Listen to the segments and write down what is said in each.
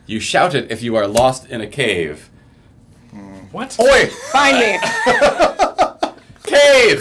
You shout it if you are lost in a cave. What? Oi! Find me. Cave!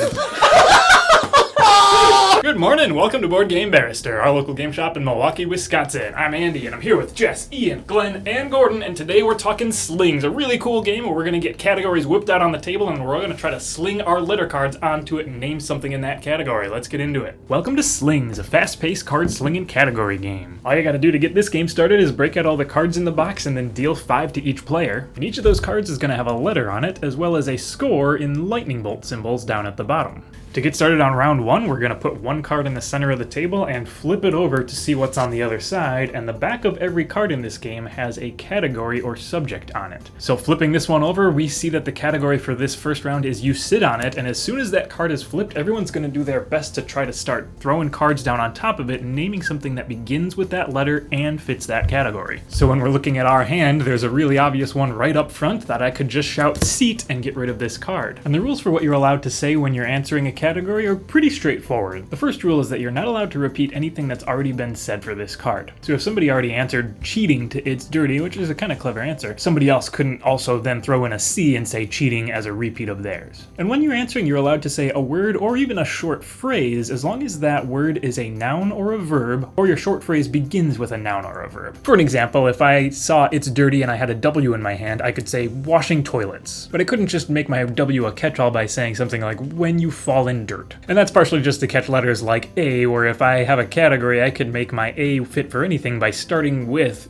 Good morning. Welcome to Board Game Barrister, our local game shop in Milwaukee, Wisconsin. I'm Andy, and I'm here with Jess, Ian, Glenn, and Gordon, and today we're talking SLINGZ, a really cool game where we're going to get categories whipped out on the table, and we're going to try to sling our letter cards onto it and name something in that category. Let's get into it. Welcome to SLINGZ, a fast-paced card-slinging category game. All you gotta do to get this game started is break out all the cards in the box and then deal 5 to each player, and each of those cards is going to have a letter on it, as well as a score in lightning bolt symbols down at the bottom. To get started on round 1, we're going to put one card in the center of the table and flip it over to see what's on the other side, and the back of every card in this game has a category or subject on it. So flipping this one over, we see that the category for this first round is you sit on it, and as soon as that card is flipped, everyone's going to do their best to try to start throwing cards down on top of it and naming something that begins with that letter and fits that category. So when we're looking at our hand, there's a really obvious one right up front that I could just shout seat and get rid of this card. And the rules for what you're allowed to say when you're answering a category are pretty straightforward. The first rule is that you're not allowed to repeat anything that's already been said for this card. So if somebody already answered cheating to it's dirty, which is a kind of clever answer, somebody else couldn't also then throw in a C and say cheating as a repeat of theirs. And when you're answering, you're allowed to say a word or even a short phrase as long as that word is a noun or a verb, or your short phrase begins with a noun or a verb. For an example, if I saw it's dirty and I had a W in my hand, I could say washing toilets. But I couldn't just make my W a catch-all by saying something like when you fall in dirt. And that's partially just to catch letters like A, where if I have a category, I could make my A fit for anything by starting with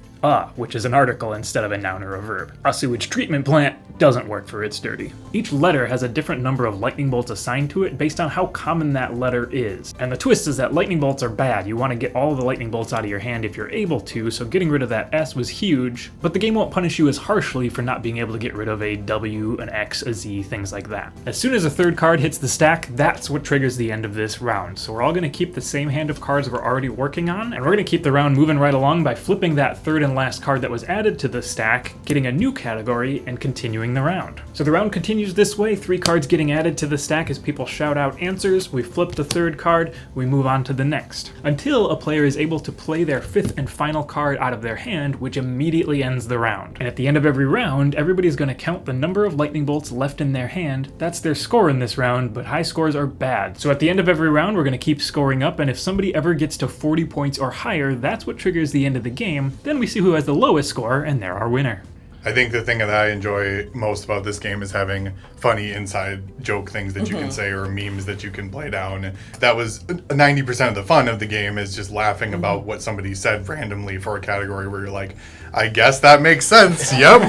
which is an article instead of a noun or a verb. A sewage treatment plant doesn't work for it's dirty. Each letter has a different number of lightning bolts assigned to it based on how common that letter is. And the twist is that lightning bolts are bad. You want to get all of the lightning bolts out of your hand if you're able to, so getting rid of that S was huge, but the game won't punish you as harshly for not being able to get rid of a W, an X, a Z, things like that. As soon as a third card hits the stack, that's what triggers the end of this round. So we're all going to keep the same hand of cards we're already working on, and we're going to keep the round moving right along by flipping that third and last card that was added to the stack, getting a new category, and continuing the round. So the round continues this way, 3 cards getting added to the stack as people shout out answers, we flip the third card, we move on to the next, until a player is able to play their 5th and final card out of their hand, which immediately ends the round. And at the end of every round, everybody's going to count the number of lightning bolts left in their hand. That's their score in this round, but high scores are bad. So at the end of every round, we're going to keep scoring up, and if somebody ever gets to 40 points or higher, that's what triggers the end of the game. Then we see who has the lowest score, and they're our winner. I think the thing that I enjoy most about this game is having funny inside joke things that you can say or memes that you can play down. That was 90% of the fun of the game, is just laughing about what somebody said randomly for a category where you're like, I guess that makes sense. Yep,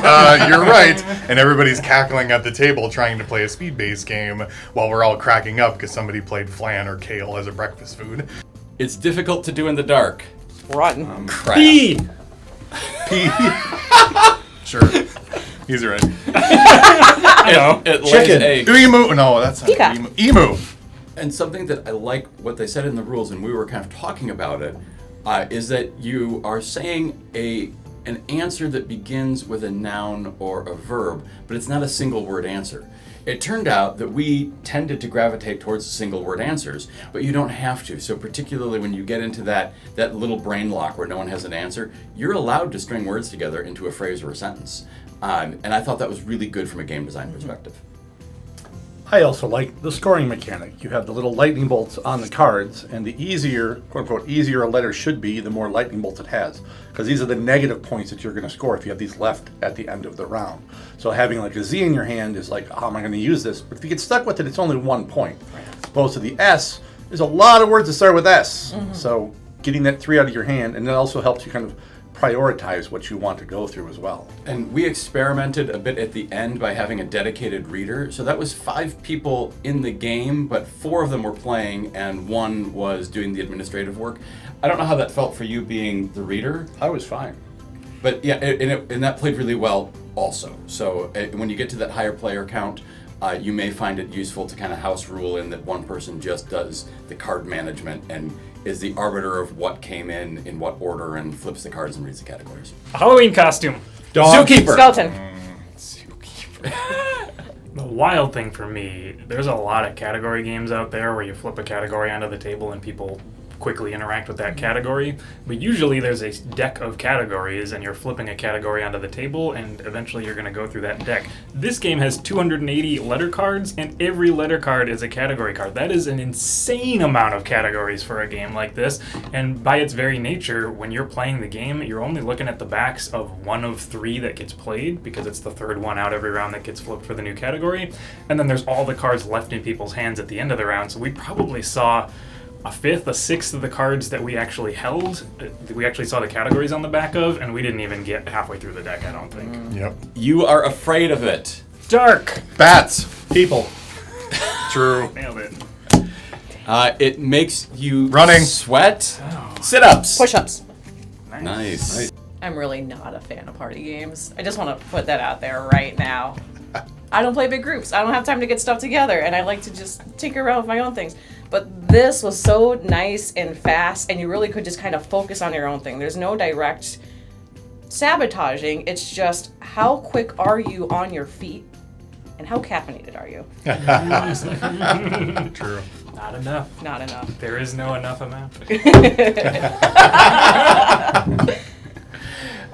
you're right. And everybody's cackling at the table trying to play a speed-based game while we're all cracking up because somebody played flan or kale as a breakfast food. It's difficult to do in the dark. Rotten. Crap. B! Sure. He's right. I know. It lays Chicken. eggs. Emu. No, that's not Peacock. Emu. And something that I like what they said in the rules, and we were kind of talking about it, is that you are saying an answer that begins with a noun or a verb, but it's not a single word answer. It turned out that we tended to gravitate towards single word answers, but you don't have to. So particularly when you get into that little brain lock where no one has an answer, you're allowed to string words together into a phrase or a sentence. And I thought that was really good from a game design perspective. I also like the scoring mechanic. You have the little lightning bolts on the cards, and the easier, quote unquote, easier a letter should be, the more lightning bolts it has. Because these are the negative points that you're going to score if you have these left at the end of the round. So having like a Z in your hand is like, how am I going to use this? But if you get stuck with it, it's only 1 point. As opposed to the S, there's a lot of words that start with S. So getting that 3 out of your hand, and that also helps you kind of prioritize what you want to go through as well. And we experimented a bit at the end by having a dedicated reader. So that was 5 people in the game, but 4 of them were playing and 1 was doing the administrative work. I don't know how that felt for you being the reader. I was fine. But yeah, and that played really well also. So when you get to that higher player count, you may find it useful to kind of house rule in that one person just does the card management and is the arbiter of what came in what order, and flips the cards and reads the categories. A Halloween costume. Dog. Zookeeper. Skeleton. The wild thing for me, there's a lot of category games out there where you flip a category onto the table and people quickly interact with that category. But usually there's a deck of categories, and you're flipping a category onto the table, and eventually you're going to go through that deck. This game has 280 letter cards, and every letter card is a category card. That is an insane amount of categories for a game like this, and by its very nature, when you're playing the game, you're only looking at the backs of one of three that gets played, because it's the third one out every round that gets flipped for the new category, and then there's all the cards left in people's hands at the end of the round, so we probably saw a fifth, a sixth of the cards that we actually held, we actually saw the categories on the back of, and we didn't even get halfway through the deck, I don't think. Yep. You are afraid of it. Dark! Bats. People. True. Nailed it. It makes you Running. sweat. Sit-ups. Push-ups. Nice. I'm really not a fan of party games. I just want to put that out there right now. I don't play big groups. I don't have time to get stuff together, and I like to just tinker around with my own things. But this was so nice and fast, and you really could just kind of focus on your own thing. There's no direct sabotaging. It's just how quick are you on your feet, and how caffeinated are you? True. Not enough. Not enough. There is no enough amount.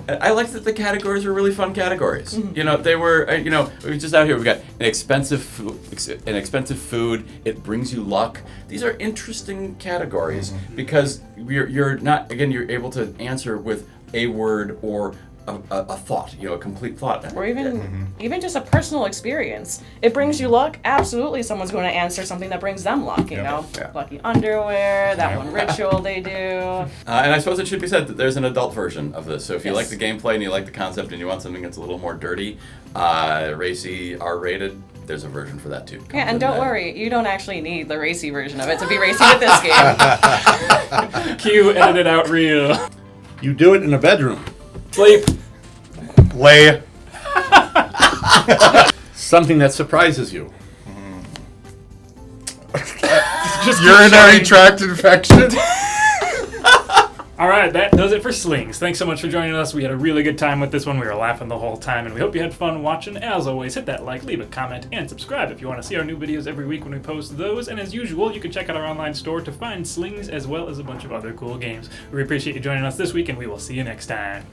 I liked that the categories were really fun categories. You know, they were. We were just out here. We've got an expensive food. It brings you luck. These are interesting categories because you're not. Again, you're able to answer with a word or a thought. A complete thought. Or even just a personal experience. It brings you luck. Absolutely, someone's going to answer something that brings them luck. You know, Yeah. lucky underwear. That one ritual they do. And I suppose it should be said that there's an adult version of this. So if you Yes. like the gameplay and you like the concept and you want something that's a little more dirty, racy, R-rated, there's a version for that too. Yeah, and don't worry, you don't actually need the racy version of it to be racy with this game. Cue edited out real. You do it in a bedroom. Sleep. Lay. Something that surprises you. Just Urinary tract infection. All right, that does it for SLINGZ. Thanks so much for joining us. We had a really good time with this one. We were laughing the whole time, and we hope you had fun watching. As always, hit that like, leave a comment, and subscribe if you want to see our new videos every week when we post those. And as usual, you can check out our online store to find SLINGZ as well as a bunch of other cool games. We appreciate you joining us this week, and we will see you next time.